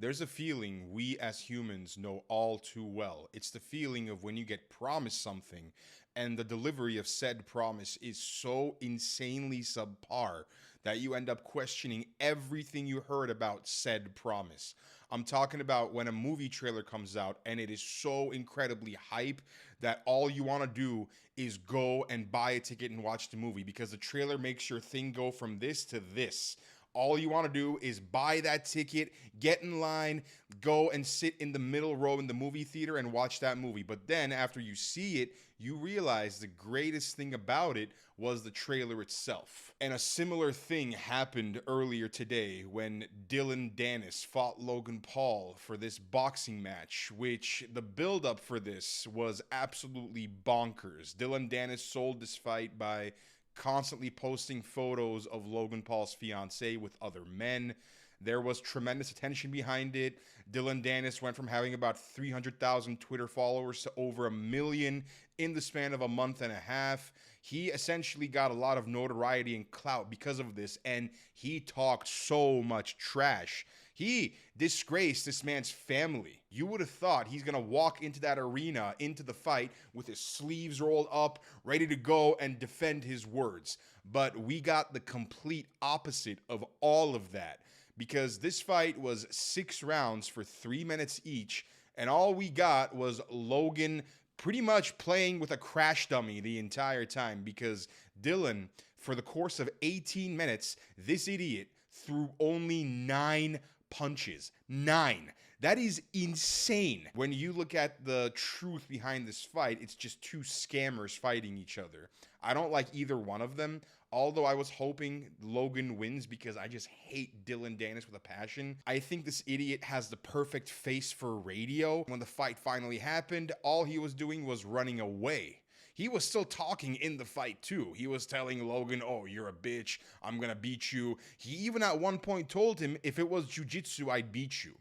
There's a feeling we as humans know all too well. It's the feeling of when you get promised something and the delivery of said promise is so insanely subpar that you end up questioning everything you heard about said promise. I'm talking about when a movie trailer comes out and it is so incredibly hype that all you want to do is go and buy a ticket and watch the movie because the trailer makes your thing go from this to this. All you want to do is buy that ticket, get in line, go and sit in the middle row in the movie theater and watch that movie. But then after you see it, you realize the greatest thing about it was the trailer itself. And a similar thing happened earlier today when Dylan Dennis fought Logan Paul for this boxing match, which the build-up for this was absolutely bonkers. Dylan Dennis sold this fight by constantly posting photos of Logan Paul's fiance with other men. There was tremendous attention behind it. Dylan Dennis went from having about 300,000 Twitter followers to over 1 million in the span of a month and a half. He essentially got a lot of notoriety and clout because of this, and he talked so much trash. He disgraced this man's family. You would have thought he's going to walk into that arena, into the fight, with his sleeves rolled up, ready to go and defend his words. But we got the complete opposite of all of that, because this fight was 6 rounds for 3 minutes each, and all we got was Logan pretty much playing with a crash dummy the entire time, because Dylan, for the course of 18 minutes, this idiot threw only 9 punches. 9. That is insane. When you look at the truth behind this fight, it's just two scammers fighting each other. I don't like either one of them, although I was hoping Logan wins because I just hate Dylan Dennis with a passion. I think this idiot has the perfect face for radio. When the fight finally happened, all he was doing was running away. He was still talking in the fight too. He was telling Logan, oh, you're a bitch, I'm gonna beat you. He even at one point told him, if it was jiu-jitsu, I'd beat you.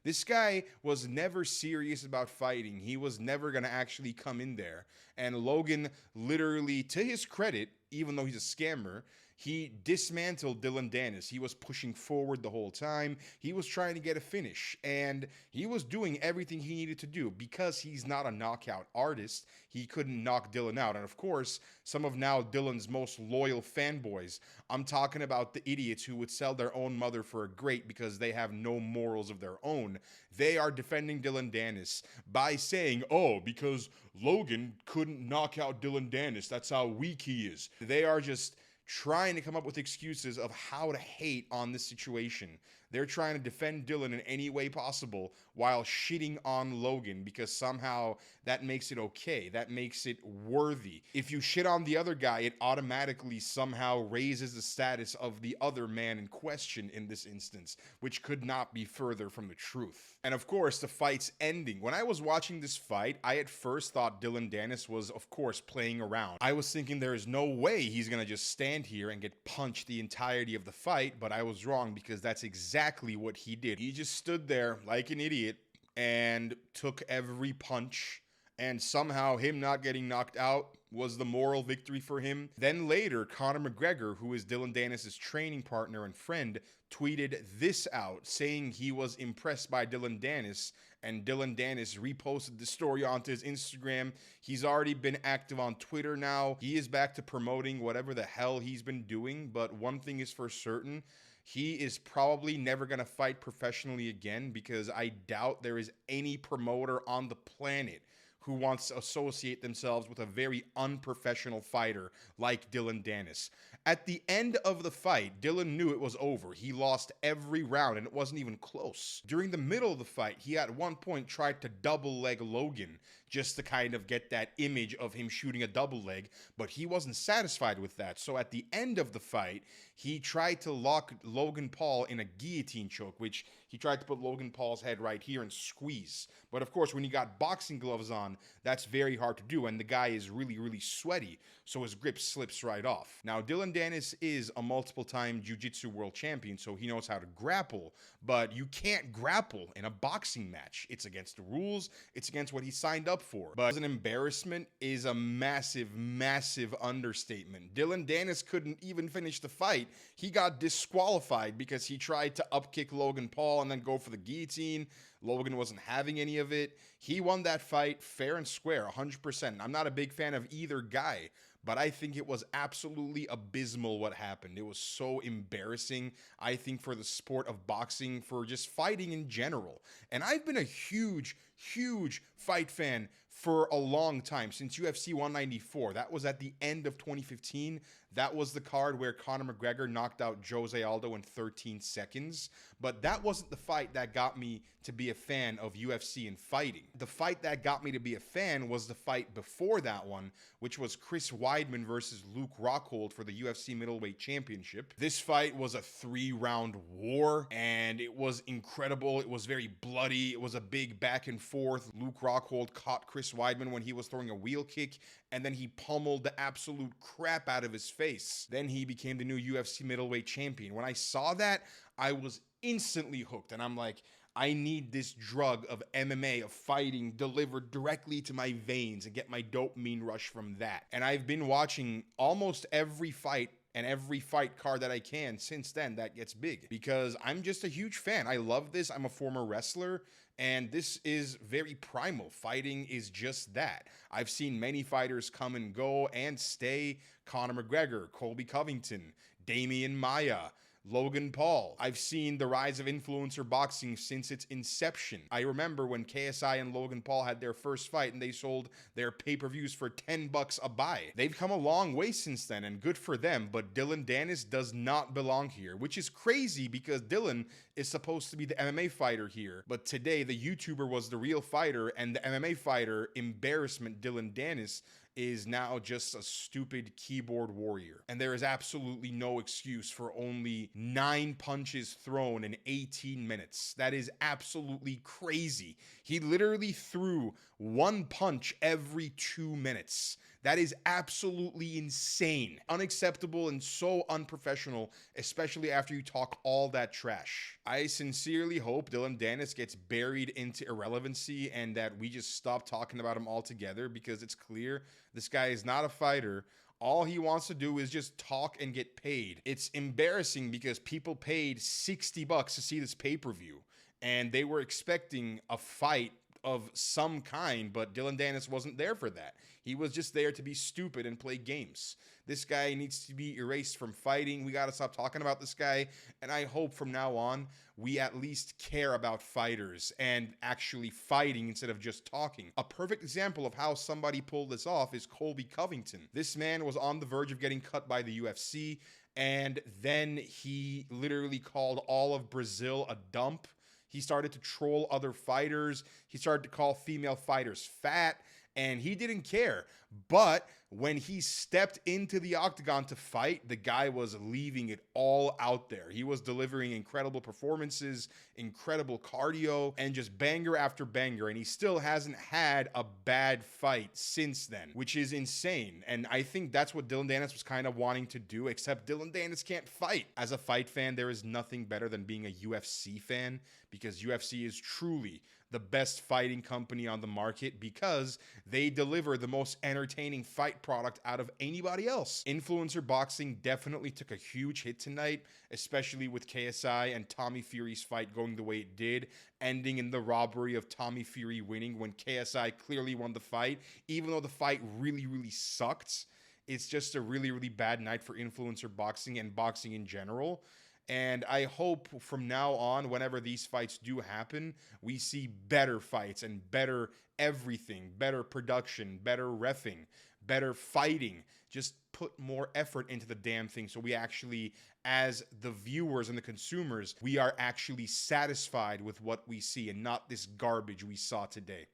This guy was never serious about fighting. He was never gonna actually come in there. And Logan literally, to his credit, even though he's a scammer, he dismantled Dylan Dennis. He was pushing forward the whole time. He was trying to get a finish, and he was doing everything he needed to do. Because he's not a knockout artist, he couldn't knock Dylan out. And of course, some of now Dylan's most loyal fanboys, I'm talking about the idiots who would sell their own mother for a grape because they have no morals of their own. They are defending Dylan Dennis by saying, oh, because Logan couldn't knock out Dylan Dennis, that's how weak he is. They are just trying to come up with excuses of how to hate on this situation. They're trying to defend Dylan in any way possible while shitting on Logan because somehow that makes it okay. That makes it worthy. If you shit on the other guy, it automatically somehow raises the status of the other man in question in this instance, which could not be further from the truth. And of course, the fight's ending. When I was watching this fight, I at first thought Dylan Dennis was, of course, playing around. I was thinking there is no way he's gonna just stand here and get punched the entirety of the fight, but I was wrong because that's exactly what he did. He just stood there like an idiot and took every punch, and somehow him not getting knocked out was the moral victory for him. Then later, Conor McGregor, who is Dylan Dennis' training partner and friend, tweeted this out, saying he was impressed by Dylan Dennis, and Dylan Dennis reposted the story onto his Instagram. He's already been active on Twitter now. He is back to promoting whatever the hell he's been doing, but one thing is for certain, he is probably never going to fight professionally again because I doubt there is any promoter on the planet who wants to associate themselves with a very unprofessional fighter like Dylan Dennis. At the end of the fight, Dylan knew it was over. He lost every round, and it wasn't even close. During the middle of the fight, he at one point tried to double leg Logan just to kind of get that image of him shooting a double leg, but he wasn't satisfied with that. So at the end of the fight, he tried to lock Logan Paul in a guillotine choke, which he tried to put Logan Paul's head right here and squeeze. But of course, when you got boxing gloves on, that's very hard to do, and the guy is really, really sweaty, so his grip slips right off. Now, Dylan Dylan Dennis is a multiple-time jiu-jitsu world champion, so he knows how to grapple, but you can't grapple in a boxing match. It's against the rules. It's against what he signed up for. But an embarrassment is a massive, massive understatement. Dylan Dennis couldn't even finish the fight. He got disqualified because he tried to upkick Logan Paul and then go for the guillotine. Logan wasn't having any of it. He won that fight fair and square, 100%. I'm not a big fan of either guy, but I think it was absolutely abysmal what happened. It was so embarrassing, I think, for the sport of boxing, for just fighting in general. And I've been a huge, huge fight fan for a long time, since UFC 194. That was at the end of 2015. That was the card where Conor McGregor knocked out Jose Aldo in 13 seconds. But that wasn't the fight that got me to be a fan of UFC and fighting. The fight that got me to be a fan was the fight before that one, which was Chris Weidman versus Luke Rockhold for the UFC Middleweight Championship. This fight was a 3-round war, and it was incredible. It was very bloody. It was a big back and forth. Luke Rockhold caught Chris Weidman when he was throwing a wheel kick, and then he pummeled the absolute crap out of his face. Then he became the new UFC middleweight champion. When I saw that, I was instantly hooked, and I'm like, I need this drug of MMA, of fighting, delivered directly to my veins and get my dopamine rush from that. And I've been watching almost every fight and every fight card that I can since then that gets big, because I'm just a huge fan. I love this. I'm a former wrestler, and this is very primal. Fighting is just that. I've seen many fighters come and go and stay. Conor McGregor, Colby Covington, Damian Maia, Logan Paul. I've seen the rise of influencer boxing since its inception. I remember when KSI and Logan Paul had their first fight and they sold their pay-per-views for $10 a buy. They've come a long way since then, and good for them, but Dylan Dennis does not belong here, which is crazy because Dylan is supposed to be the MMA fighter here. But today, the YouTuber was the real fighter, and the MMA fighter, embarrassment Dylan Dennis, is now just a stupid keyboard warrior. And there is absolutely no excuse for only 9 punches thrown in 18 minutes. That is absolutely crazy. He literally threw 1 punch every 2 minutes. That is absolutely insane, unacceptable, and so unprofessional, especially after you talk all that trash. I sincerely hope Dylan Dennis gets buried into irrelevancy and that we just stop talking about him altogether, because it's clear this guy is not a fighter. All he wants to do is just talk and get paid. It's embarrassing because people paid $60 to see this pay-per-view, and they were expecting a fight of some kind, but Dylan Dennis wasn't there for that. He was just there to be stupid and play games. This guy needs to be erased from fighting. We got to stop talking about this guy, and I hope from now on we at least care about fighters and actually fighting instead of just talking. A perfect example of how somebody pulled this off is Colby Covington. This man was on the verge of getting cut by the UFC, and then he literally called all of Brazil a dump. He started to troll other fighters. He started to call female fighters fat, and he didn't care. But when he stepped into the octagon to fight, the guy was leaving it all out there. He was delivering incredible performances, incredible cardio, and just banger after banger. And he still hasn't had a bad fight since then, which is insane. And I think that's what Dylan Dennis was kind of wanting to do, except Dylan Dennis can't fight. As a fight fan, there is nothing better than being a UFC fan, because UFC is truly the best fighting company on the market, because they deliver the most entertaining fight product out of anybody else. Influencer boxing definitely took a huge hit tonight, especially with KSI and Tommy Fury's fight going the way it did, ending in the robbery of Tommy Fury winning when KSI clearly won the fight, even though the fight really, really sucked. It's just a really, really bad night for influencer boxing and boxing in general. And I hope from now on, whenever these fights do happen, we see better fights and better everything, better production, better reffing, better fighting. Just put more effort into the damn thing so we actually, as the viewers and the consumers, we are actually satisfied with what we see and not this garbage we saw today.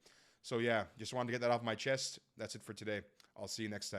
So yeah, just wanted to get that off my chest. That's it for today. I'll see you next time.